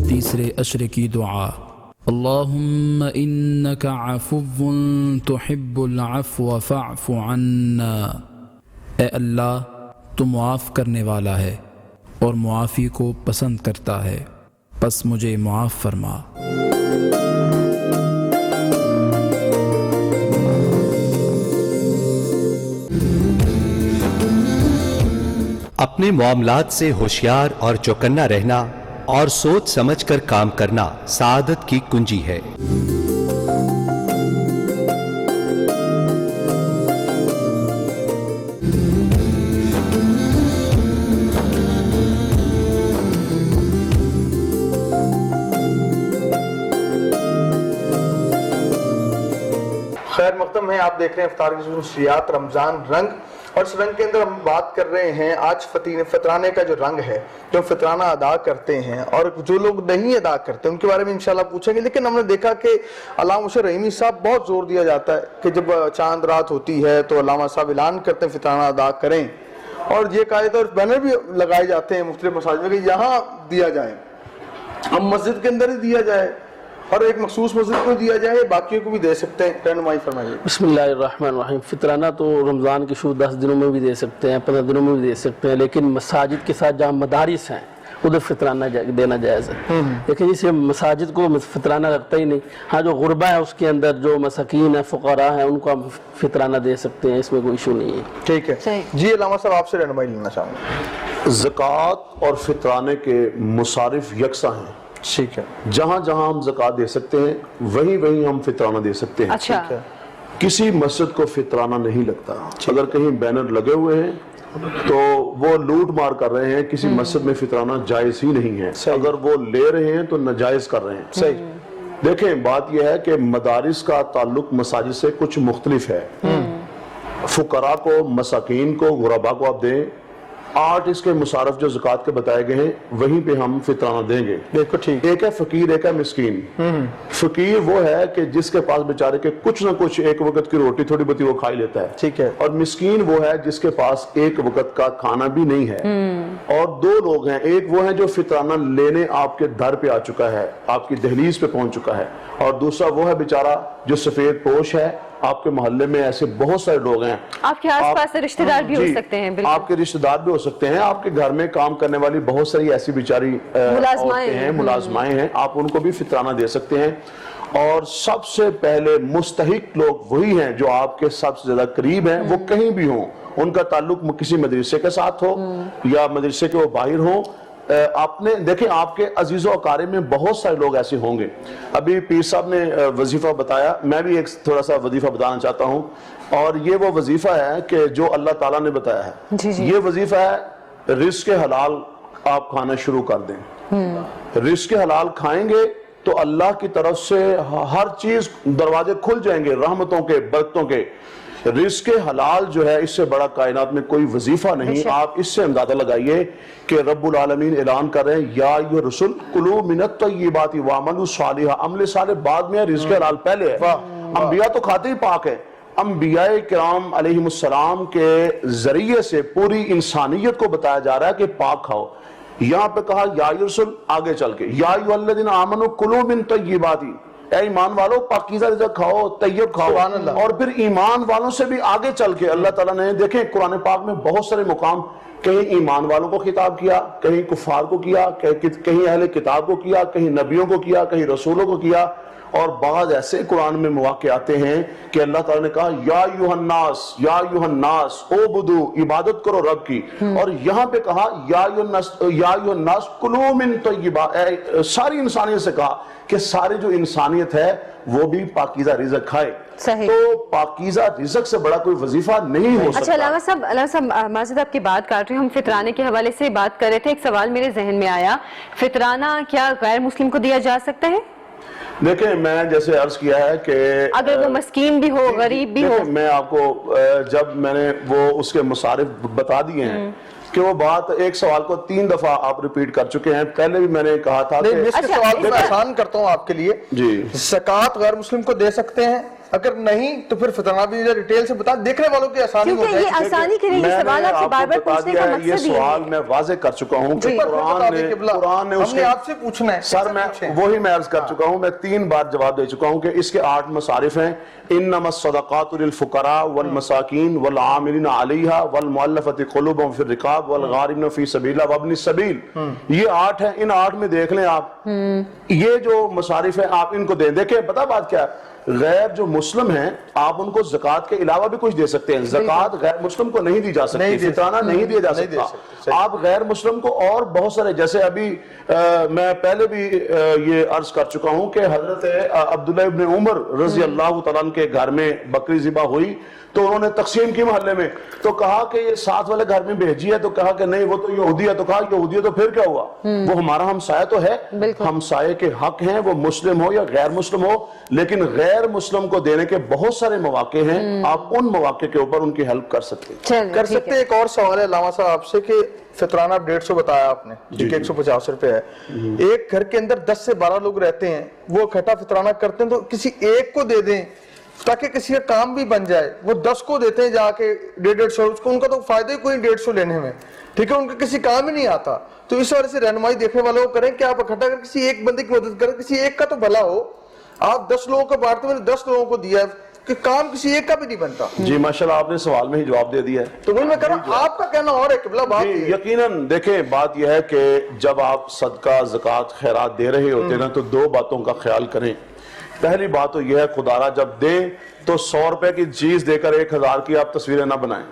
تیسرے عشرے کی دعا۔ اللہم انک عفو تحب العفو فاعف عنا، اے اللہ تو معاف کرنے والا ہے اور معافی کو پسند کرتا ہے، پس مجھے معاف فرما۔ اپنے معاملات سے ہوشیار اور چوکنا رہنا اور سوچ سمجھ کر کام کرنا سعادت کی کنجی ہے۔ خیر مقدم ہے، آپ دیکھ رہے ہیں افطار کی خصوصیات رمضان رنگ، اور اس رنگ کے اندر ہم بات کر رہے ہیں آج فطرانے کا جو رنگ ہے، جو فطرانہ ادا کرتے ہیں اور جو لوگ نہیں ادا کرتے ان کے بارے میں انشاءاللہ پوچھیں گے۔ لیکن ہم نے دیکھا کہ علامہ مشر رحیمی صاحب بہت زور دیا جاتا ہے کہ جب چاند رات ہوتی ہے تو علامہ صاحب اعلان کرتے ہیں فطرانہ ادا کریں، اور یہ قاعدہ اور بینر بھی لگائے جاتے ہیں مختلف مساجد میں کہ یہاں دیا جائے، ہم مسجد کے اندر ہی دیا جائے اور ایک مخصوص مسجد کو دیا جائے، باقیوں کو بھی دے سکتے ہیں، رہنمائی فرمائیے۔ بسم اللہ الرحمن الرحیم۔ فطرانہ تو رمضان کے شروع 10 دنوں میں بھی دے سکتے ہیں، 15 دنوں میں بھی دے سکتے ہیں، لیکن مساجد کے ساتھ جہاں مدارس ہیں ادھر فطرانہ دینا جائز ہے۔ لیکن اسے مساجد کو فطرانہ رکھتا ہی نہیں۔ ہاں جو غربہ ہے اس کے اندر جو مساکین ہیں، فقراء ہیں، ان کو ہم فطرانہ دے سکتے ہیں، اس میں کوئی ایشو نہیں ہے۔ ٹھیک ہے جی، علامہ صاحب آپ سے رہنمائی لینا چاہوں گا۔ زکوٰۃ اور فطرانے کے مصارف یکساں ہیں، ٹھیک ہے، جہاں جہاں ہم زکوٰۃ دے سکتے ہیں وہیں ہم فطرانہ دے سکتے ہیں۔ اچھا، کسی مسجد کو فطرانہ نہیں لگتا۔ اگر کہیں بینر لگے ہوئے ہیں تو وہ لوٹ مار کر رہے ہیں، کسی مسجد میں فطرانہ جائز ہی نہیں ہے۔ اگر وہ لے رہے ہیں تو ناجائز کر رہے ہیں۔ صحیح۔ دیکھیں بات یہ ہے کہ مدارس کا تعلق مساجد سے کچھ مختلف ہے۔ فقراء کو، مساکین کو، غرباء کو آپ دیں، 8 اس کے مصارف جو زکوٰۃ کے بتائے گئے ہیں وہیں پہ ہم فطرانہ دیں گے۔ دیکھو ٹھیک، ایک ہے فقیر، ایک ہے مسکین۔ فقیر وہ ہے کہ جس کے پاس بیچارے کے کچھ نہ کچھ ایک وقت کی روٹی تھوڑی بہت وہ کھا ہی لیتا ہے، ٹھیک ہے، اور مسکین وہ ہے جس کے پاس ایک وقت کا کھانا بھی نہیں ہے۔ اور 2 لوگ ہیں، ایک وہ ہیں جو فطرانہ لینے آپ کے در پہ آ چکا ہے، آپ کی دہلیز پہ پہنچ چکا ہے، اور دوسرا وہ ہے بیچارہ جو سفید پوش ہے۔ آپ کے محلے میں ایسے بہت سارے لوگ ہیں، آپ کے آس پاس رشتہ دار بھی ہو سکتے ہیں، آپ کے رشتہ دار بھی ہو سکتے ہیں، آپ کے گھر میں کام کرنے والی بہت ساری ایسی بیچاری عورتیں ہیں، ملازمائیں ہیں، آپ ان کو بھی فطرانہ دے سکتے ہیں۔ اور سب سے پہلے مستحق لوگ وہی ہیں جو آپ کے سب سے زیادہ قریب ہیں، وہ کہیں بھی ہوں، ان کا تعلق کسی مدرسے کے ساتھ ہو یا مدرسے کے وہ باہر ہوں۔ آپ نے دیکھیں آپ کے عزیز و اقارب میں بہت سارے لوگ ایسے ہوں گے۔ ابھی پیر صاحب نے وظیفہ بتایا، میں بھی ایک تھوڑا سا وظیفہ بتانا چاہتا ہوں، اور یہ وہ وظیفہ ہے کہ جو اللہ تعالیٰ نے بتایا ہے۔ یہ وظیفہ ہے رزق حلال آپ کھانا شروع کر دیں۔ رزق حلال کھائیں گے تو اللہ کی طرف سے ہر چیز دروازے کھل جائیں گے، رحمتوں کے، برکتوں کے۔ رزق حلال جو ہے اس سے بڑا کائنات میں کوئی وظیفہ نہیں۔ آپ اس سے اندازہ لگائیے کہ رب العالمین اعلان کر رہے ہیں یا ایھا الرسل کلوا من الطیبات واعملوا صالحا، عمل صالح بعد میں ہے، رزق حلال پہلے ہے۔ انبیاء تو کھاتے ہی پاک ہے۔ انبیاء کرام علیہم السلام کے ذریعے سے پوری انسانیت کو بتایا جا رہا ہے کہ پاک کھاؤ۔ یہاں پہ کہا یا ایھا الرسل، آگے چل کے یا ایھا الذین آمنوا کلوا من طیبات، اے ایمان والو پاکیزہ رزق کھاؤ، طیب کھاؤ۔ اور پھر ایمان والوں سے بھی آگے چل کے اللہ تعالیٰ نے دیکھیں قرآن پاک میں بہت سارے مقام، کہیں ایمان والوں کو خطاب کیا، کہیں کفار کو کیا، کہیں اہل کتاب کو کیا، کہیں نبیوں کو کیا، کہیں رسولوں کو کیا، اور بعض ایسے قرآن میں مواقع آتے ہیں کہ اللہ تعالیٰ نے کہا یا ایھا الناس، یا ایھا الناس اعبدوا، عبادت کرو رب کی، اور یہاں پہ کہا یا ایھا الناس کلوا من طیبات، ساری انسانیت سے کہا کہ ساری جو انسانیت ہے وہ بھی پاکیزہ رزق کھائے۔ تو پاکیزہ رزق سے بڑا کوئی وظیفہ نہیں ہو سکتا۔ اچھا علامہ صاحب معذرت آپ کی بات کاٹ رہی ہوں، ہم فطرانے کے حوالے سے بات کر رہے تھے، ایک سوال میرے ذہن میں آیا، فطرانہ کیا غیر مسلم کو دیا جا سکتا ہے؟ دیکھیں میں جیسے عرض کیا ہے کہ اگر وہ مسکین بھی ہو، غریب بھی ہو، میں آپ کو جب میں نے وہ اس کے مصارف بتا دیے ہیں کہ وہ بات ایک سوال کو 3 دفعہ آپ ریپیٹ کر چکے ہیں، پہلے بھی میں نے کہا تھا کہ اس کے سوال کو میں آسان کرتا ہوں آپ کے لیے۔ جی، زکوٰۃ غیر مسلم کو دے سکتے ہیں، اگر نہیں تو پھر فطرانہ بھی ڈیٹیل سے بتا، دیکھنے والوں کی آسانی ہو کیونکہ جائے. یہ آسانی کے لیے یہ سوال آپ سے بار بار پوچھنے کا مقصد یہ ہی سوال میں واضح کر چکا ہوں کہ قرآن نے ہم نے آپ سے پوچھنا ہے سر میں وہی میں عرض کر چکا ہوں، میں 3 بار جواب دے چکا ہوں کہ اس کے 8 مصارف ہیں. انما الصدقات للفقراء والمساکین والعاملین علیہا والمؤلفۃ قلوبہم فی الرقاب والغارمین فی سبیل اللہ وابن السبیل. یہ 8 ہیں. ان 8 میں دیکھ لیں آپ، یہ جو مصارف ہیں آپ ان کو دیں. دیکھیں پتہ بات کیا ہے، غیر جو مسلم ہیں آپ ان کو زکوٰۃ کے علاوہ بھی کچھ دے سکتے ہیں. زکوٰۃ غیر مسلم کو نہیں دی جا سکتی، فطرانہ نہیں دیا جا سکتا. آپ غیر مسلم کو اور بہت سارے، جیسے ابھی میں پہلے بھی یہ عرض کر چکا ہوں کہ حضرت عبداللہ ابن عمر رضی اللہ تعالیٰ عنہ کے گھر میں بکری ذبح ہوئی تو انہوں نے تقسیم کی محلے میں، تو کہا کہ یہ ساتھ والے گھر میں بھیجی ہے، تو کہا کہ نہیں وہ تو یہودی ہے. تو کہا یہودی ہے تو پھر کیا ہوا، وہ ہمارا ہمسایہ تو ہے، ہمسایہ کے حق ہیں، وہ مسلم ہو یا غیر مسلم ہو. لیکن غیر مسلم کو دینے کے بہت سارے مواقع ہیں، آپ ان مواقع کے اوپر ان کی ہیلپ کر سکتے ہیں. کر سکتے. ایک اور سوال ہے علامہ صاحب آپ سے کہ فطرانہ 150 بتایا آپ نے، جو کہ 150 روپے ہے. ایک گھر کے اندر 10 سے 12 لوگ رہتے ہیں، وہ اکٹھا فطرانہ کرتے ہیں، تو کسی ایک کو دے دیں تاکہ کسی کا کام بھی بن جائے. وہ 10 کو دیتے ہیں جا کے 150 کو، ان کا تو فائدہ ہی کوئی 150 لینے میں، ٹھیک ہے، ان کا کسی کام ہی نہیں آتا. تو اس وجہ سے رہنمائی دیکھنے والوں کو کریں کہ آپ اکٹھا کر کسی ایک بندے کی مدد کریں، کسی ایک کا تو بھلا ہو. آپ 10 لوگوں کو بانٹتے ہیں، 10 لوگوں کو دیا ہے کہ کام کسی ایک کا بھی نہیں بنتا. جی ماشاءاللہ آپ نے سوال میں ہی جواب دے دیا ہے. تو وہی میں کہہ رہا ہوں، آپ کا کہنا اور ہے قبلہ بات. یقیناً دیکھیں بات یہ ہے کہ جب آپ صدقہ زکوٰۃ خیرات دے رہے ہوتے ہیں نا تو 2 باتوں کا خیال کریں. پہلی بات تو یہ ہے خدا را جب دیں تو 100 روپے کی چیز دے کر 1000 کی آپ تصویریں نہ بنائیں،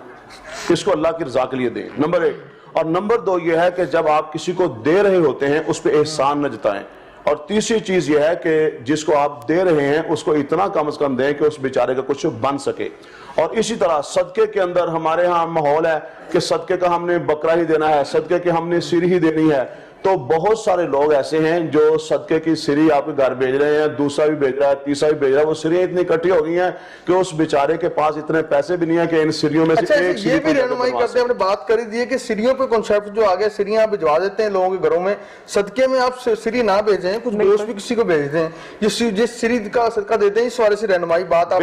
اس کو اللہ کی رضا کے لیے دیں، نمبر 1. اور نمبر 2 یہ ہے کہ جب آپ کسی کو دے رہے ہوتے ہیں اس پہ احسان نہ جتائیں. اور تیسری چیز یہ ہے کہ جس کو آپ دے رہے ہیں اس کو اتنا کم از کم دیں کہ اس بیچارے کا کچھ بن سکے. اور اسی طرح صدقے کے اندر ہمارے ہاں ماحول ہے کہ صدقے کا ہم نے بکرا ہی دینا ہے، صدقے کے ہم نے سری ہی دینی ہے. تو بہت سارے لوگ ایسے ہیں جو صدقے کی سری آپ کے گھر بھیج رہے ہیں، دوسرا بھی بھیج رہا ہے، تیسرا بھی بھیج رہا ہے. وہ سریاں اتنی اکٹھی ہو گئی ہیں کہ اس بیچارے کے پاس اتنے پیسے بھی نہیں ہیں کہ ان سریوں میں سے ایک سری. یہ بھی رہنمائی کرتے ہیں، ہم نے بات کری دی ہے کہ سریوں پہ کنسیپٹ جو آگے سریاں آپ بھجوا دیتے ہیں لوگوں کے گھروں میں. صدقے میں آپ سری نہ بھیجیں، کچھ گوشت بھی کسی کو بھیج دیں، جس سری کا صدقہ دیتے ہیں. اس والے سے رہنمائی بات آپ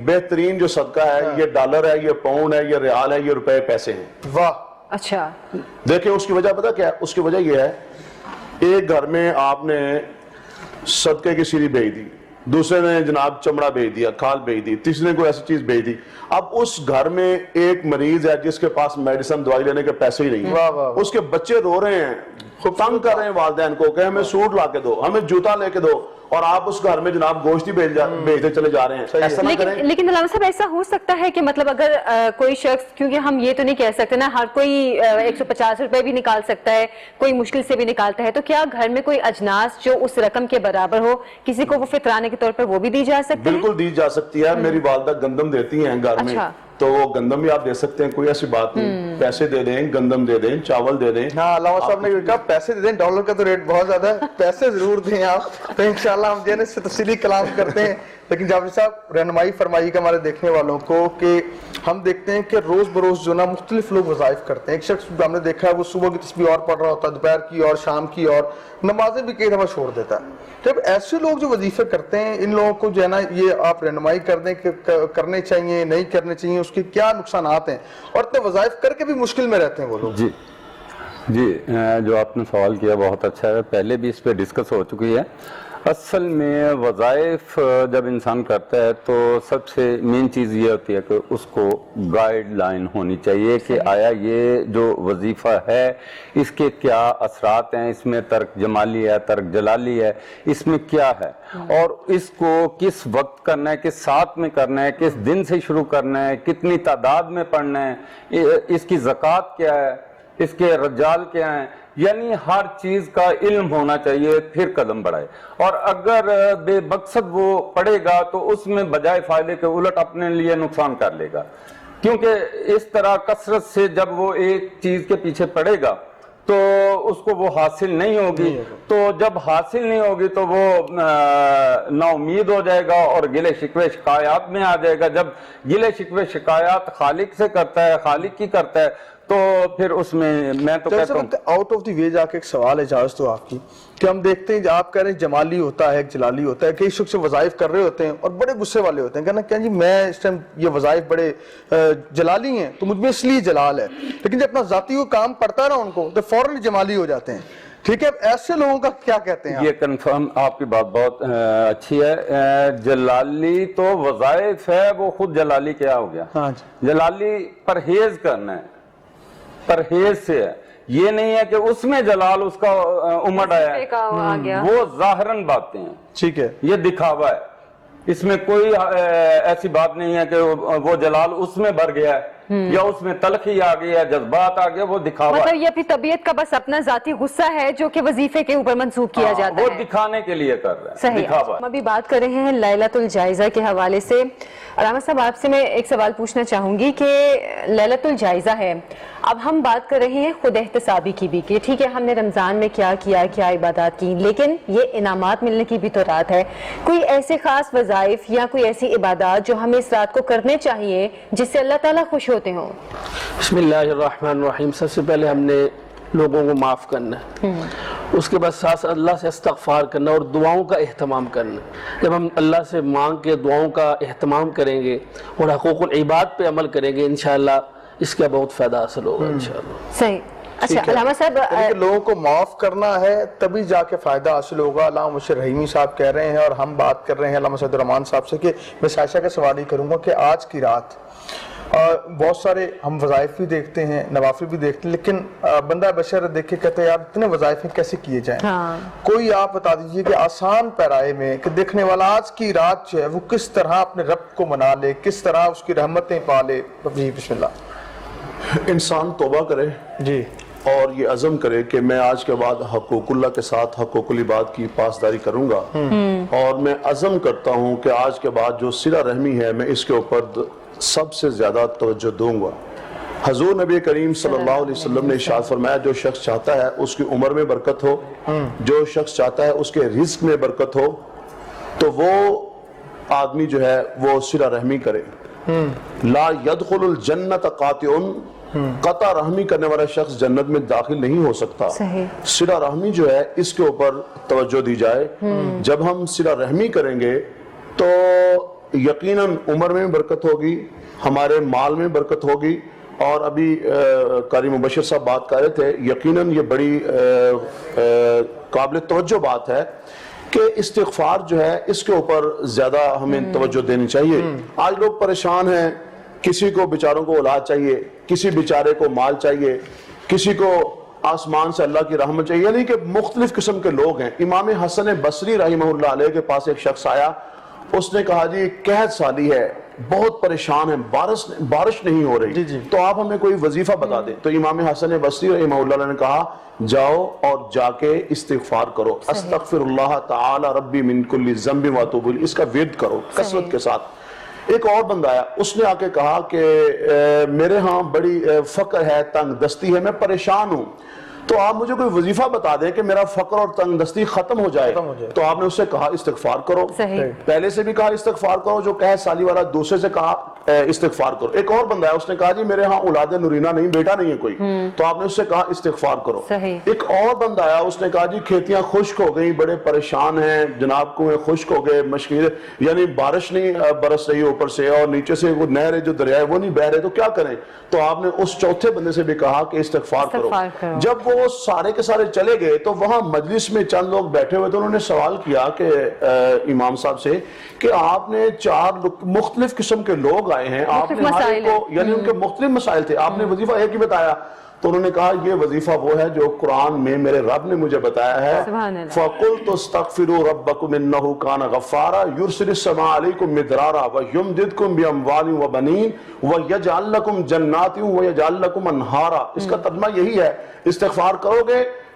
بہترین جو صدقہ ہے یہ ڈالر ہے، یہ پاؤنڈ ہے، یہ ریال ہے، یہ روپے پیسے ہیں. واہ. اچھا دیکھیں اس کی وجہ پتہ کیا ہے؟ اس کی وجہ یہ ہے ایک گھر میں آپ نے صدقے کی سری بھیج دی، دوسرے نے جناب چمڑا بھیج دیا، کھال بھیج دی، تیسرے نے کوئی ایسی چیز بھیج دی. اب اس گھر میں ایک مریض ہے جس کے پاس میڈیسن دوائی لینے کے پیسے ہی نہیں ہیں، اس کے بچے رو رہے ہیں، تنگ کر رہے ہیں والدین کو کہ ہمیں سوٹ لا کے دو، ہمیں جوتا لے کے دو، اور آپ اس گھر میں جناب گوشت ہی بھیجتے چلے جا رہے ہیں. ایسا نہ کریں. لیکن علامہ صاحب ایسا ہو سکتا ہے کہ مطلب اگر کوئی شخص، کیونکہ ہم یہ تو نہیں کہہ سکتے نا ہر کوئی 150 روپے بھی نکال سکتا ہے، کوئی مشکل سے بھی نکالتا ہے، تو کیا گھر میں کوئی اجناس جو اس رقم کے برابر ہو کسی کو وہ فطرانے کے طور پر وہ بھی دی جا سکتی ہے؟ بالکل دی جا سکتی ہے. میری والدہ گندم دیتی ہیں گھر میں، تو وہ گندم بھی آپ دے سکتے ہیں، کوئی ایسی بات نہیں. پیسے دے دیں، گندم دے دیں، چاول دے دیں. ہاں علامہ صاحب نے کہا پیسے دے دیں، ڈالر کا تو ریٹ بہت زیادہ ہے، پیسے ضرور دیں آپ. تو انشاءاللہ ہم جو ہے اس سے تفصیلی کلام کرتے ہیں. لیکن جابر صاحب رہنمائی فرمائی کا ہمارے دیکھنے والوں کو کہ ہم دیکھتے ہیں کہ روز بروز جو نا مختلف لوگ وظائف کرتے ہیں. ایک شخص ہم نے دیکھا ہے وہ صبح کی تسبیح اور پڑھ رہا ہوتا ہے، دوپہر کی اور شام کی، اور نمازیں بھی کئی دفعہ چھوڑ دیتا ہے. جب ایسے لوگ جو وظیفے کرتے ہیں ان لوگوں کو جو ہے نا یہ آپ رہنمائی کر دیں کہ کرنے چاہیے نہیں کرنے چاہیے، اس کے کیا نقصانات ہیں، اور اتنے وظائف کر کے بھی مشکل میں رہتے ہیں وہ لوگ. جی جو آپ نے سوال کیا بہت اچھا ہے، پہلے بھی اس پہ ڈسکس ہو چکی ہے. اصل میں وظائف جب انسان کرتا ہے تو سب سے مین چیز یہ ہوتی ہے کہ اس کو گائیڈ لائن ہونی چاہیے کہ آیا یہ جو وظیفہ ہے اس کے کیا اثرات ہیں، اس میں ترک جمالی ہے، ترک جلالی ہے، اس میں کیا ہے، اور اس کو کس وقت کرنا ہے، کس ساتھ میں کرنا ہے، کس دن سے شروع کرنا ہے، کتنی تعداد میں پڑھنا ہے، اس کی زکوٰۃ کیا ہے، اس کے رجال کیا ہیں. یعنی ہر چیز کا علم ہونا چاہیے پھر قدم بڑھائے. اور اگر بے مقصد وہ پڑھے گا تو اس میں بجائے فائدے کے الٹ اپنے لیے نقصان کر لے گا. کیونکہ اس طرح کثرت سے جب وہ ایک چیز کے پیچھے پڑے گا تو اس کو وہ حاصل نہیں ہوگی، تو جب حاصل نہیں ہوگی تو وہ نا امید ہو جائے گا اور گلے شکوے شکایات میں آ جائے گا. جب گلے شکوے شکایات خالق سے کرتا ہے، خالق کی کرتا ہے، تو پھر اس میں تو کہتا ہوں آؤٹ آف دی وے جا کے ایک سوال ہے اجازت تو آپ کی کہ ہم دیکھتے ہیں آپ کہہ رہے ہیں جمالی ہوتا ہے ایک جلالی ہوتا ہے, کئی شخص وظائف کر رہے ہوتے ہیں اور بڑے غصے والے ہوتے ہیں, کہنا کہ جی میں اس ٹائم یہ وظائف بڑے جلالی ہیں تو مجھ میں اس لیے جلال ہے, لیکن جب اپنا ذاتی وہ کام پڑتا ہے نا ان کو تو فوراً جمالی ہو جاتے ہیں. ٹھیک ہے, ایسے لوگوں کا کیا کہتے ہیں؟ یہ کنفرم آپ کی بات بہت اچھی ہے. جلالی تو وظائف ہے, وہ خود جلالی کیا ہو گیا؟ ہاں جی, جلالی پرہیز کرنا ہے, پرہیز سے ہے, یہ نہیں ہے کہ اس میں جلال اس کا امڑ آیا ہے, وہ ظاہراً باتیں ہیں, ٹھیک ہے, یہ دکھاوا ہے, اس میں کوئی ایسی بات نہیں ہے کہ وہ جلال اس میں بھر گیا ہے یا اس میں تلخی آ گئی ہے, جذبات آ گئے, وہ دکھاوا ہے. مطلب یہ اپنی طبیعت کا بس اپنا ذاتی غصہ ہے جو کہ وظیفے کے اوپر منسوخ کیا جاتا ہے, وہ دکھانے کے لیے کر رہا ہے, صحیح. دکھاوا. ہم ابھی بات کر رہے ہیں لیلۃ الجائزہ کے حوالے سے. علامہ صاحب آپ سے میں ایک سوال پوچھنا چاہوں گی کہ لیلۃ الجائزہ ہے, اب ہم بات کر رہے ہیں خود احتسابی کی بھی, کہ ٹھیک ہے ہم نے رمضان میں کیا کیا, کیا عبادات کی, لیکن یہ انعامات ملنے کی بھی تو رات ہے. کوئی ایسے خاص وظائف یا کوئی ایسی عبادات جو ہمیں اس رات کو کرنے چاہیے جس سے اللہ تعالیٰ خوش ہوتے ہوں؟ بسم اللہ الرحمن الرحیم. سب سے پہلے ہم نے لوگوں کو معاف کرنا ہے, اس کے بعد ساتھ اللہ سے استغفار کرنا اور دعاؤں کا اہتمام کرنا. جب ہم اللہ سے مانگ کے دعاؤں کا اہتمام کریں گے اور حقوق العباد پہ عمل کریں گے, انشاءاللہ اس کا بہت فائدہ حاصل ہوگا انشاءاللہ. صحیح. اچھا علامہ صاحب, لوگوں کو معاف کرنا ہے تبھی جا کے فائدہ حاصل ہوگا. علامہ مبشر رحیمی صاحب کہہ رہے ہیں اور ہم بات کر رہے ہیں علامہ سعید الرحمان صاحب سے, کہ میں عائشہ کا سوال ہی کروں گا کہ آج کی رات بہت سارے ہم وظائف بھی دیکھتے ہیں, نوافل بھی دیکھتے ہیں, لیکن بندہ بشر دیکھ کے کہتے ہیں یار اتنے وظائف کیسے کیے جائیں. کوئی آپ بتا دیجئے کہ آسان پیرائے میں کہ دیکھنے والا آج کی رات جو ہے وہ کس طرح اپنے رب کو منا لے, کس طرح اس کی رحمتیں پا لے. بسم اللہ. انسان توبہ کرے جی, اور یہ عزم کرے کہ میں آج کے بعد حقوق اللہ کے ساتھ حقوق العباد کی پاسداری کروں گا, اور میں عزم کرتا ہوں کہ آج کے بعد جو صلہ رحمی ہے میں اس کے اوپر سب سے زیادہ توجہ دوں گا. حضور نبی کریم صلی اللہ علیہ وسلم نے ارشاد فرمایا جو شخص چاہتا ہے اس کی عمر میں برکت ہو, جو شخص چاہتا ہے اس کے رزق میں برکت ہو, تو وہ آدمی جو ہے وہ صلہ رحمی کرے. لا يدخل الجنت قاطع, قطع رحمی کرنے والا شخص جنت میں داخل نہیں ہو سکتا. صلہ رحمی جو ہے اس کے اوپر توجہ دی جائے. جب ہم صلہ رحمی کریں گے تو یقیناً عمر میں برکت ہوگی, ہمارے مال میں برکت ہوگی. اور ابھی قاری مبشر صاحب بات کر رہے تھے, یقیناً یہ بڑی قابل توجہ بات ہے کہ استغفار جو ہے اس کے اوپر زیادہ ہمیں توجہ دینی چاہیے. آج لوگ پریشان ہیں, کسی کو بیچاروں کو اولاد چاہیے, کسی بیچارے کو مال چاہیے, کسی کو آسمان سے اللہ کی رحمت چاہیے, یعنی کہ مختلف قسم کے لوگ ہیں. امام حسن بصری رحمہ اللہ علیہ کے پاس ایک شخص آیا, اس نے کہا جی قحط سالی ہے, بہت پریشان ہیں, بارش نہیں ہو رہی, تو آپ ہمیں کوئی وظیفہ بتا دیں. تو امام حسن بصری رحمہ اللہ علیہ نے کہا جاؤ اور جا کے استغفار کرو, استغفر اللہ تعالی ربی من کل ذنب واتوب الیہ, اس کا ورد کرو کثرت کے ساتھ. ایک اور بندہ آیا, اس نے آ کے کہا کہ میرے ہاں بڑی فقر ہے, تنگ دستی ہے, میں پریشان ہوں, تو آپ مجھے کوئی وظیفہ بتا دیں کہ میرا فقر اور تنگ دستی ختم ہو جائے. تو آپ نے اس سے کہا استغفار کرو. پہلے سے بھی کہا استغفار کرو جو قحط سالی والا, دوسرے سے کہا استغفار کرو. ایک اور بندہ ہے, اس نے کہا جی میرے ہاں اولاد نورینہ نہیں, بیٹا نہیں ہے کوئی, تو آپ نے اس سے کہا استغفار کرو. ایک اور بندہ آیا, اس نے کہا جی کھیتیاں خشک ہو گئی, بڑے پریشان ہیں جناب, کنویں خشک ہو گئے, مشکل یعنی بارش نہیں برس رہی اوپر سے, اور نیچے سے وہ نہر ہے جو دریا ہے وہ نہیں بہ رہے, تو کیا کریں. تو آپ نے اس چوتھے بندے سے بھی کہا کہ استغفار کرو. جب وہ سارے کے سارے چلے گئے تو وہاں مجلس میں چند لوگ بیٹھے ہوئے, تو انہوں نے سوال کیا کہ امام صاحب سے کہ آپ نے 4 مختلف قسم کے لوگ آئے ہیں, آپ نے ہر ایک کو, یعنی ان کے مختلف مسائل تھے, آپ نے وظیفہ ایک ہی بتایا. تو انہوں نے کہا یہ وظیفہ وہ ہے جو قرآن میں میرے رب نے مجھے بتایا ہے, فَقُلْتُ اسْتَغْفِرُوا رَبَّكُمْ إِنَّهُ كَانَ غَفَّارًا يُرْسِلِ السَّمَاءَ عَلَيْكُمْ مِدْرَارًا وَيُمْدِدْكُمْ بِأَمْوَالٍ وَبَنِينَ وَيَجْعَلْ لَكُمْ جَنَّاتٍ وَيَجْعَلْ لَكُمْ أَنْهَارًا. اس کا ترجمہ یہی ہے, استغفار کرو گے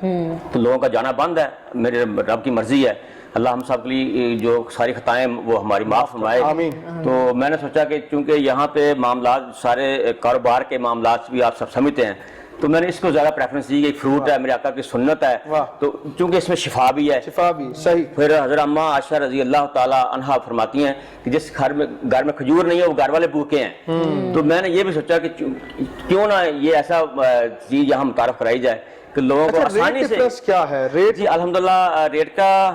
تو لوگوں کا جانا بند ہے، میرے رب کی مرضی ہے، اللہ ہم سب کے لیے جو ساری خطائیں وہ ہماری معاف فرمائے۔ تو میں نے سوچا کہ چونکہ یہاں پہ معاملات سارے کاروبار کے معاملات بھی آپ سب سمجھتے ہیں، تو میں نے اس کو زیادہ پریفرنس دی کہ فروٹ ہے، میرے آقا کی سنت ہے، تو چونکہ اس میں شفا بھی ہے، شفا بھی صحیح۔ پھر حضرت اماں عائشہ رضی اللہ تعالی عنہا فرماتی ہیں کہ جس گھر میں کھجور نہیں ہے وہ گھر والے بھوکے ہیں، تو میں نے یہ بھی سوچا کہ کیوں نہ یہ ایسا چیز یہاں متعارف کرائی جائے کہ لوگوں کو آسانی سے۔ کیا ہے ریٹ؟ جی الحمدللہ ریٹ کا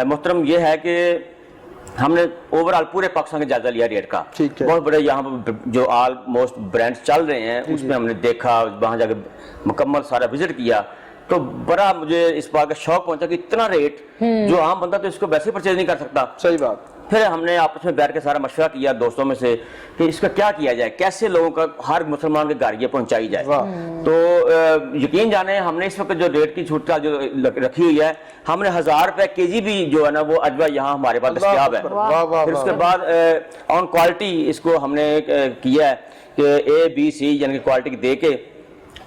محترم یہ ہے کہ ہم نے اوورال پورے پاکستان کا جائزہ لیا ریٹ کا، بہت بڑے یہاں پر جو آلموسٹ برانڈز چل رہے ہیں اس میں ہم نے دیکھا، وہاں جا کے مکمل سارا وزٹ کیا، تو بڑا مجھے اس بات کا شوق پہنچا کہ اتنا ریٹ جو عام بندہ تو اس کو ویسے پرچیز نہیں کر سکتا۔ صحیح بات۔ پھر ہم نے آپس میں بیٹھ کے سارا مشورہ کیا دوستوں میں سے کہ اس کا کیا کیا جائے، کیسے لوگوں کا ہر مسلمان کے گھر یہ پہنچائی جائے۔ تو یقین جانے ہم نے اس وقت جو ریٹ کی چھوٹ جو رکھی ہوئی ہے، ہم نے 1000 روپے کے جی بھی جو ہے نا وہ اجوا یہاں ہمارے پاس دستیاب ہے۔ پھر اس کے بعد آن کوالٹی اس کو ہم نے کیا ہے کہ ABC یعنی کہ کوالٹی دے کے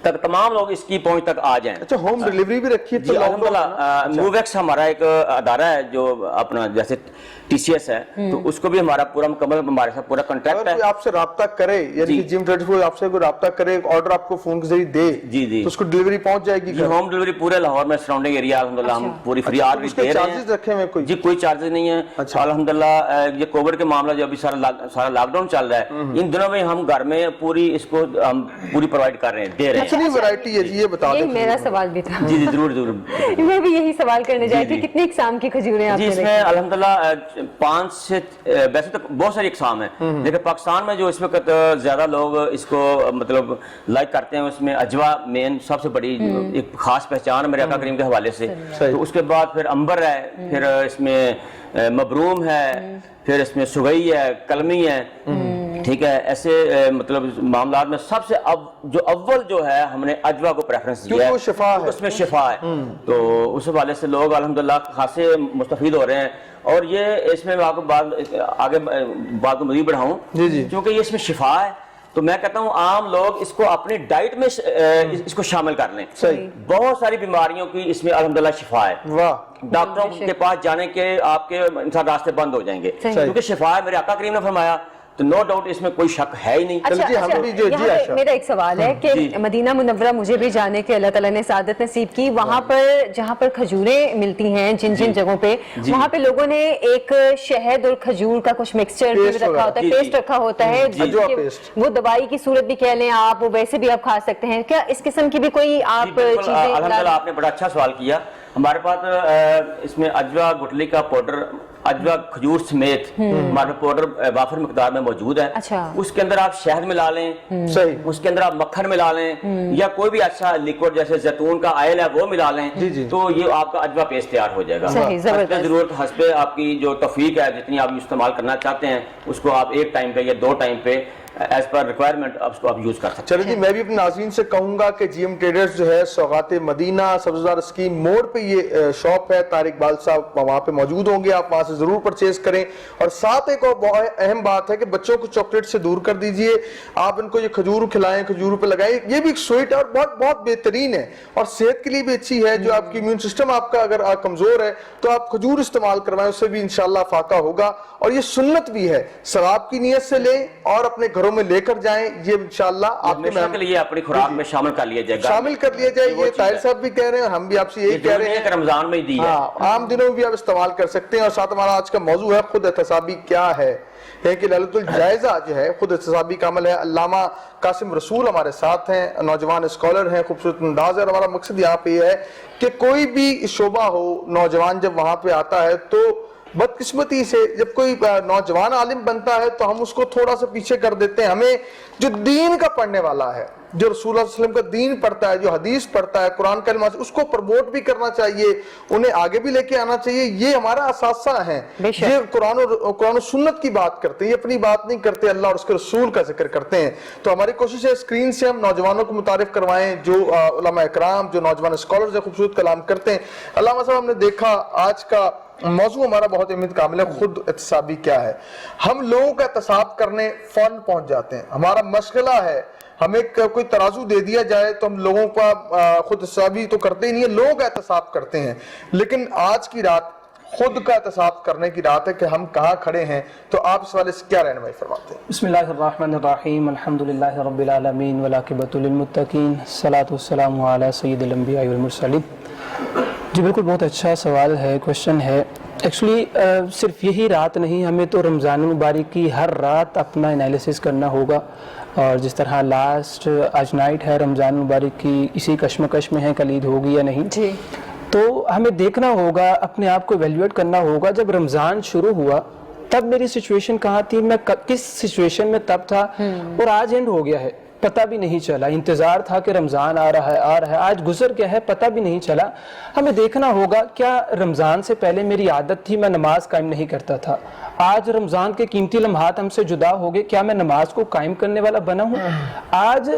تک تمام لوگ اس کی پہنچ تک آ جائیں۔ اچھا ہوم ڈیلیوری بھی رکھی ہے؟ جی الحمدللہ موویکس ہمارا ایک ادارہ ہے جو اپنا جیسے TCS ہے، تو اس کو بھی ہمارا پورا مکمل ہمارے ساتھ پورا کنٹیکٹ ہے۔ اگر آپ سے رابطہ کرے یعنی کہ جم 24 آپ سے کوئی رابطہ کرے، آرڈر آپ کو فون کے ذریعے دے، جی تو اس کو ڈیلیوری پہنچ جائے گی؟ جی ہوم ڈیلیوری پورے لاہور میں سراؤنڈنگ ایریا الحمدللہ ہم پوری فری آر بھی دے رہے ہیں۔ چارجز رکھے ہوئے کوئی؟ جی کوئی چارجز نہیں ہے الحمدللہ۔ یہ کووڈ کے معاملہ جو ابھی سارا لاک ڈاؤن چل رہا ہے، ان دنوں میں ہم گھر میں پوری اس کو ہم پوری پرووائڈ کر رہے ہیں، دے رہے ہیں۔ کتنی ویرائٹی ہے جی یہ بتا دیں؟ میرا سوال بھی تھا۔ جی ضرور ضرور، میں بھی یہی سوال کرنے جا رہی تھی، کتنی اقسام کی کھجوریں آپ جی نے اس میں الحمدللہ 5 سے ویسے تو بہت ساری اقسام ہیں، لیکن پاکستان میں جو اس وقت زیادہ لوگ اس کو مطلب لائک کرتے ہیں، اس میں اجوا مین سب سے بڑی ایک خاص پہچان ہے میرے آقا کریم کے حوالے سے، تو اس کے بعد پھر امبر ہے، پھر اس میں مبروم ہے، پھر اس میں سگئی ہے، کلمی ہے، ٹھیک ہے۔ ایسے مطلب معاملات میں سب سے جو اول جو ہے ہم نے اجوا کو پریفرنس دیا ہے، اس میں شفا ہے، تو اس حوالے سے لوگ الحمدللہ خاصے مستفید ہو رہے ہیں۔ اور یہ اس میں آپ کو آگے بات کو مزید بڑھاؤں کیونکہ یہ اس میں شفا ہے، تو میں کہتا ہوں عام لوگ اس کو اپنی ڈائٹ میں اس کو شامل کر لیں۔ بہت ساری بیماریوں کی اس میں الحمدللہ شفا ہے، ڈاکٹروں کے پاس جانے کے آپ کے انسان راستے بند ہو جائیں گے کیونکہ شفا ہے، میرے آقا کریم نے فرمایا، تو نو ڈاؤٹ اس میں کوئی شک ہے ہی نہیں۔ اچھا میرا ایک سوال ہے کہ مدینہ منورہ مجھے بھی جانے کے اللہ تعالیٰ نے سعادت نصیب کی، وہاں پر جہاں پر کھجوریں ملتی ہیں جن جگہوں پہ، وہاں پہ لوگوں نے ایک شہد اور کھجور کا کچھ مکسچر رکھا ہوتا ہے، پیسٹ رکھا ہوتا ہے، وہ دوائی کی صورت بھی کہہ لیں آپ، وہ ویسے بھی آپ کھا سکتے ہیں، کیا اس قسم کی بھی کوئی آپ چیزیں؟ الحمدللہ آپ نے بڑا اچھا سوال کیا۔ ہمارے پاس اس میں اجوا گٹلی کا پاؤڈر، اجوا کھجور سمیت ہمارے پاؤڈر وافر مقدار میں موجود ہے، اس کے اندر آپ شہد ملا لیں، اس کے اندر آپ مکھن ملا لیں، یا کوئی بھی اچھا لیکوڈ جیسے زیتون کا آئل ہے وہ ملا لیں، تو یہ آپ کا اجوا پیسٹ تیار ہو جائے گا۔ حسب ضرورت حسب آپ کی جو توفیق ہے، جتنی آپ استعمال کرنا چاہتے ہیں اس کو آپ ایک ٹائم پہ یا 2 ٹائم پہ ایز پر ریکوائرمنٹ اس کو آپ یوز کر سکتے ہیں۔ چلیں جی میں بھی اپنے ناظرین سے کہوں گا کہ جی ایم ٹریڈرز جو ہے سوغات مدینہ سبزدار اسکیم موڑ پہ یہ شاپ ہے، طارق اقبال صاحب وہاں پہ موجود ہوں گے، آپ وہاں سے ضرور پرچیز کریں۔ اور ساتھ ایک اور بہت اہم بات ہے کہ بچوں کو چاکلیٹ سے دور کر دیجئے، آپ ان کو یہ کھجور کھلائیں، کھجور پہ لگائیں، یہ بھی ایک سویٹ ہے اور بہت بہت بہترین ہے اور صحت کے لیے بھی اچھی ہے۔ جو آپ کی امیون سسٹم آپ کا اگر کمزور ہے تو آپ کھجور استعمال کروائیں، اس سے بھی انشاءاللہ فاقہ ہوگا، اور یہ سنت بھی ہے، ثواب کی نیت سے لیں اور اپنے گھروں میں لے کر جائیں، یہ انشاءاللہ آپ کے لیے اپنی خوراک میں شامل کر لیا جائے گا، شامل کر لیا جائے۔ یہ طاہر صاحب بھی کہہ رہے ہیں، ہم بھی آپ سے یہی کہہ رہے ہیں کہ رمضان میں دی ہے، عام دنوں میں بھی آپ استعمال کر سکتے ہیں۔ اور ساتھ ہمارا آج کا موضوع ہے خود احتسابی کیا ہے، کہ للت الجائزہ جو ہے خود احتسابی کا عمل ہے۔ علامہ قاسم رسول ہمارے ساتھ ہیں، نوجوان اسکالر ہیں، خوبصورت انداز ہے، اور ہمارا مقصد یہاں پہ یہ ہے کہ کوئی بھی شعبہ ہو، نوجوان جب وہاں پہ آتا ہے تو بدقسمتی سے جب کوئی نوجوان عالم بنتا ہے تو ہم اس کو تھوڑا سا پیچھے کر دیتے ہیں۔ ہمیں جو دین کا پڑھنے والا ہے، جو رسول اللہ صلی اللہ علیہ وسلم کا دین پڑھتا ہے، جو حدیث پڑھتا ہے، قرآن کلمہ، اس کو پروموٹ بھی کرنا چاہیے، انہیں آگے بھی لے کے آنا چاہیے۔ یہ ہمارا اثاثہ ہے، یہ قرآن و سنت کی بات کرتے ہیں، یہ اپنی بات نہیں کرتے، اللہ اور اس کے رسول کا ذکر کرتے ہیں۔ تو ہماری کوشش ہے اسکرین سے ہم نوجوانوں کو متعارف کروائیں، جو علماء اکرام، جو نوجوان اسکالرز ہیں، خوبصورت کلام کرتے ہیں۔ علامہ صاحب ہم نے دیکھا آج کا موضوع ہمارا بہت اہمیت کامل ہے، خود احتسابی کیا ہے۔ ہم لوگوں کا احتساب کرنے فوراً پہنچ جاتے ہیں، ہمارا مشغلہ ہے ہمیں کوئی ترازو دے دیا جائے تو ہم لوگوں کا خود حسابی تو کرتے ہی نہیں ہے, لوگ احتساب کرتے ہیں. لیکن آج کی رات خود کا احتساب کرنے کی رات ہے کہ ہم کہاں کھڑے ہیں. تو آپ اس والے سے کیا رہنمائی فرماتے ہیں؟ بسم اللہ الرحمن الرحیم, الحمدللہ رب العالمین والعاقبۃ للمتقین, الصلاۃ والسلام علی سید الانبیاء والمرسلین. جی بالکل, بہت اچھا سوال ہے, کوشچن ہے. ایکچولی صرف یہی رات نہیں, ہمیں تو رمضان مبارک کی ہر رات اپنا انالیسس کرنا ہوگا. اور جس طرح لاسٹ آج نائٹ ہے رمضان مبارک کی, اسی کشمکش میں ہے کل عید ہوگی یا نہیں. جی تو ہمیں دیکھنا ہوگا, اپنے آپ کو ایویلیویٹ کرنا ہوگا. جب رمضان شروع ہوا تب میری سچویشن کہاں تھی, میں کس سچویشن میں تب تھا, اور آج اینڈ ہو گیا ہے, پتہ بھی نہیں چلا. انتظار تھا کہ رمضان آ رہا ہے, آج گزر گیا ہے, پتہ بھی نہیں چلا. ہمیں دیکھنا ہوگا, کیا رمضان سے پہلے میری عادت تھی میں نماز قائم نہیں کرتا تھا, آج رمضان کے قیمتی لمحات ہم سے جدا ہو گئے, کیا میں نماز کو قائم کرنے والا بنا ہوں؟ آج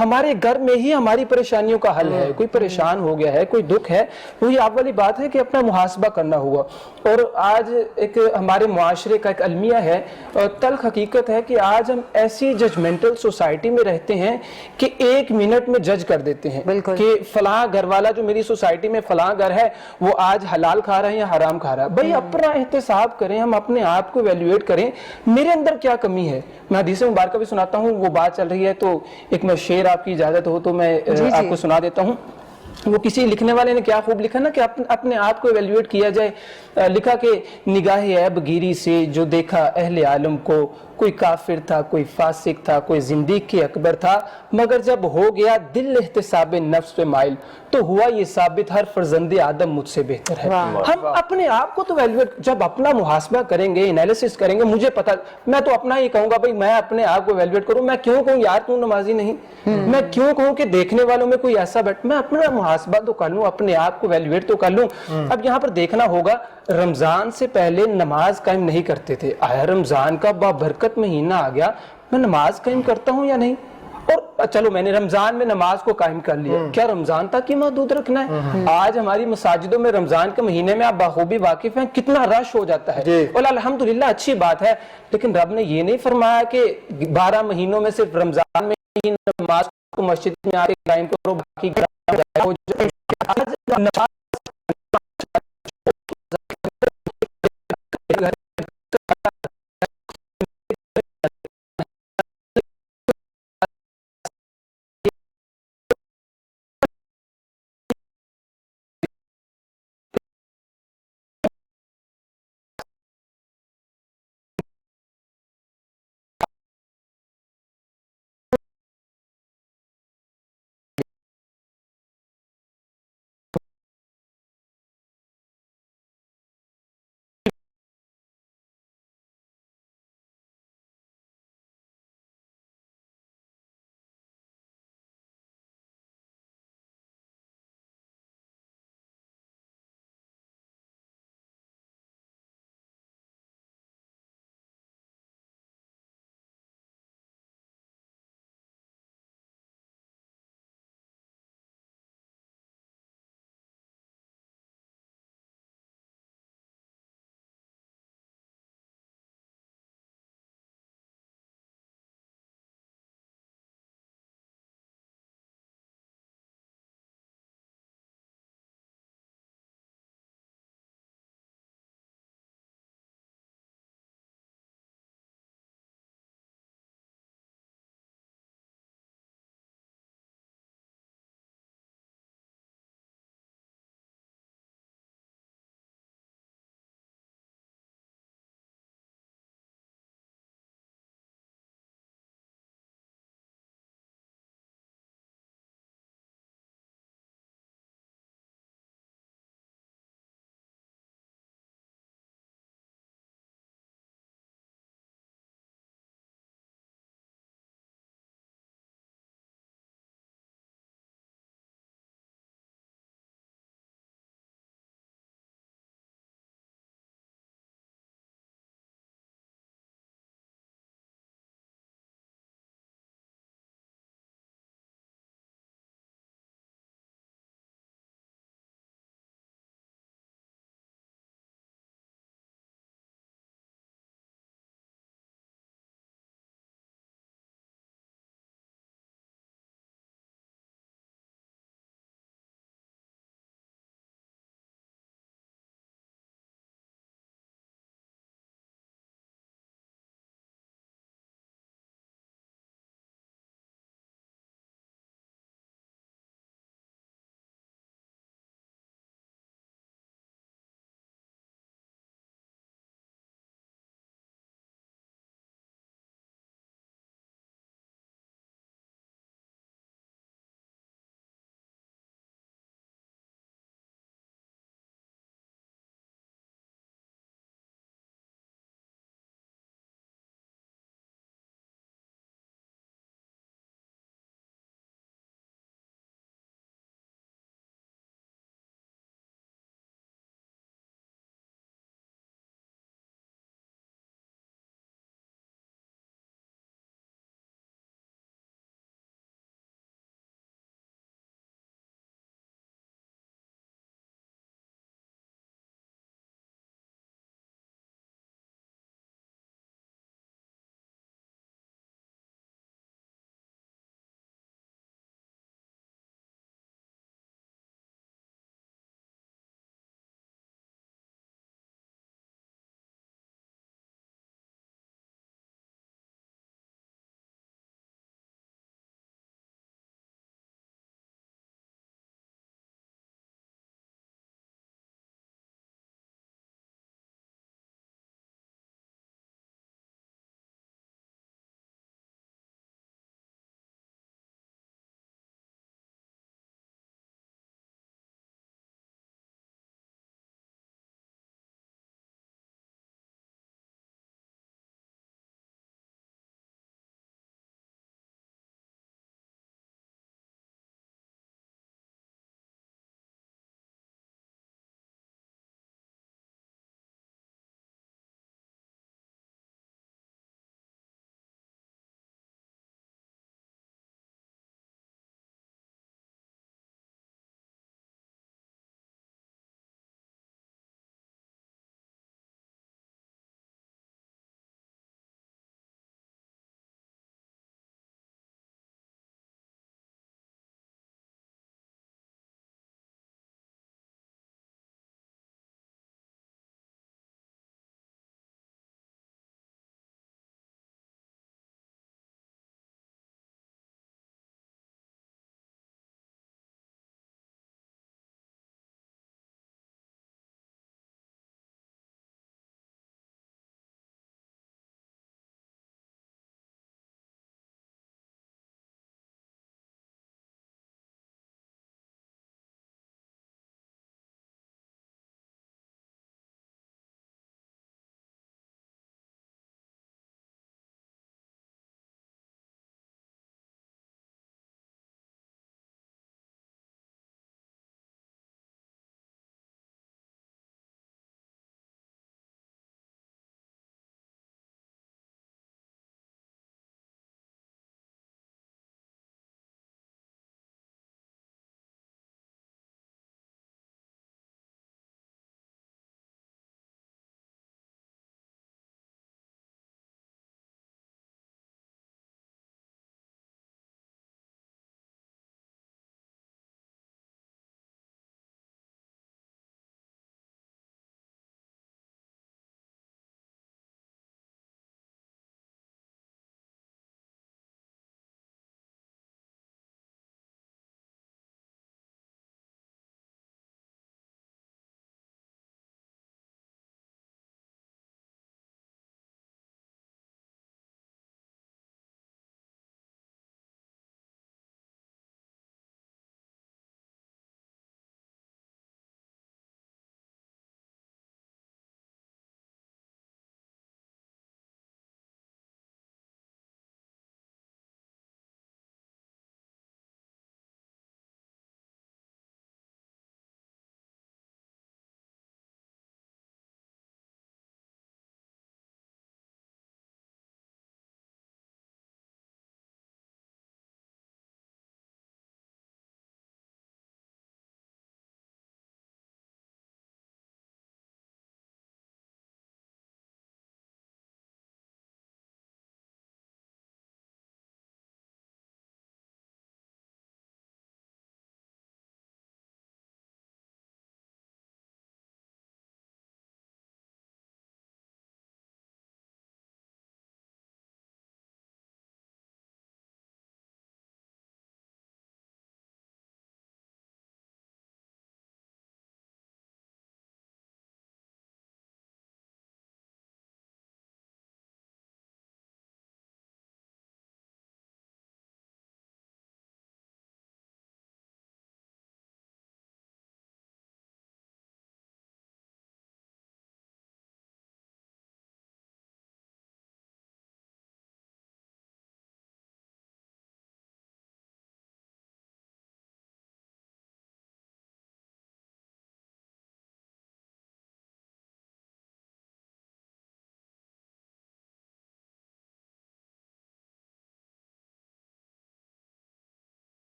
ہمارے گھر میں ہی ہماری پریشانیوں کا حل ہے, کوئی پریشان ہو گیا ہے, کوئی دکھ ہے, وہی آپ والی بات ہے کہ اپنا محاسبہ کرنا ہوگا. اور آج ایک ہمارے معاشرے کا ایک المیہ ہے, تلخ حقیقت ہے کہ آج ہم ایسی ججمنٹل سوسائٹی میں رہتے ہیں کہ ایک منٹ میں جج کر دیتے ہیں کہ فلاں گھر والا جو میری سوسائٹی میں فلاں گھر ہے وہ آج حلال کھا رہا ہے یا حرام کھا رہا ہے. بھائی اپنا احتساب کریں, ہم اپنے آپ کو ایویلیویٹ کریں, میرے اندر کیا کمی ہے. میں حدیث مبارکہ بھی سناتا ہوں, وہ بات چل رہی ہے تو ایک میں شعر, آپ کی اجازت ہو تو میں آپ کو سنا دیتا ہوں. وہ کسی لکھنے والے نے کیا خوب لکھا نا کہ اپنے آپ کو ایویلیویٹ کیا جائے. لکھا کہ نگاہ عیب گیری سے جو دیکھا اہل عالم کو, کوئی کافر تھا, کوئی فاسق تھا, کوئی زندیق کے اکبر تھا, مگر جب ہو گیا دل احتساب نفس پہ مائل تو ہوا یہ ثابت ہر فرزند آدم مجھ سے بہتر ہے. ہم اپنے آپ کو تو ایویلیویٹ, جب اپنا محاسبہ کریں گے, انالیسس کریں گے, مجھے پتا, میں تو اپنا ہی کہوں گا بھائی میں اپنے آپ کو ایویلیویٹ کروں. میں کیوں کہوں یار تو نمازی نہیں, میں کیوں کہوں کہ دیکھنے والوں میں کوئی ایسا بیٹھ, میں اپنا محاسبہ تو کر لوں, اپنے آپ کو ایویلیویٹ تو کر لوں. اب یہاں پر دیکھنا ہوگا, رمضان سے پہلے نماز قائم نہیں کرتے تھے, آیا رمضان کا بابرکت مہینہ آ گیا, میں نماز قائم کرتا ہوں یا نہیں. اور چلو میں نے رمضان میں نماز کو قائم کر لیا, کیا رمضان تک ہی محدود رکھنا ہے؟ آج ہماری مساجدوں میں رمضان کے مہینے میں آپ بخوبی واقف ہیں کتنا رش ہو جاتا ہے, اور الحمدللہ اچھی بات ہے. لیکن رب نے یہ نہیں فرمایا کہ 12 مہینوں میں صرف رمضان میں ہی نماز کو مسجد میں آ کے قائم کرو, باقی آج نماز